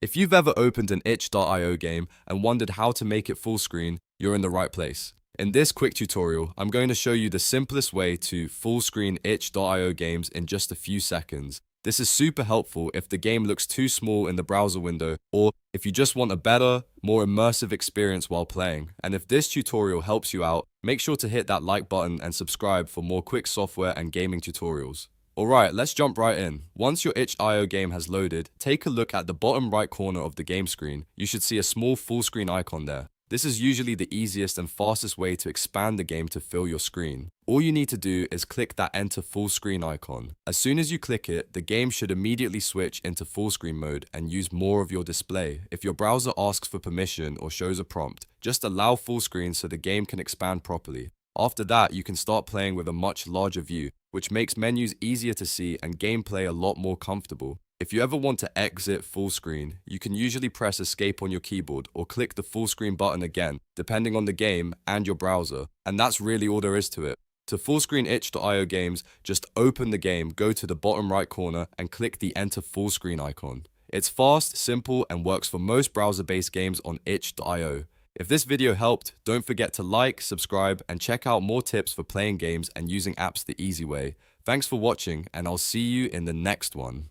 If you've ever opened an itch.io game and wondered how to make it full screen, you're in the right place. In this quick tutorial, I'm going to show you the simplest way to full screen itch.io games in just a few seconds. This is super helpful if the game looks too small in the browser window, or if you just want a better, more immersive experience while playing. And if this tutorial helps you out, make sure to hit that like button and subscribe for more quick software and gaming tutorials. Alright, let's jump right in. Once your itch.io game has loaded, take a look at the bottom right corner of the game screen. You should see a small full screen icon there. This is usually the easiest and fastest way to expand the game to fill your screen. All you need to do is click that enter full screen icon. As soon as you click it, the game should immediately switch into full screen mode and use more of your display. If your browser asks for permission or shows a prompt, just allow full screen so the game can expand properly. After that, you can start playing with a much larger view, which makes menus easier to see and gameplay a lot more comfortable. If you ever want to exit full screen, you can usually press escape on your keyboard or click the full screen button again, depending on the game and your browser. And that's really all there is to it. To full screen itch.io games, just open the game, go to the bottom right corner and click the enter full screen icon. It's fast, simple, and works for most browser-based games on itch.io. If this video helped, don't forget to like, subscribe, and check out more tips for playing games and using apps the easy way. Thanks for watching, and I'll see you in the next one.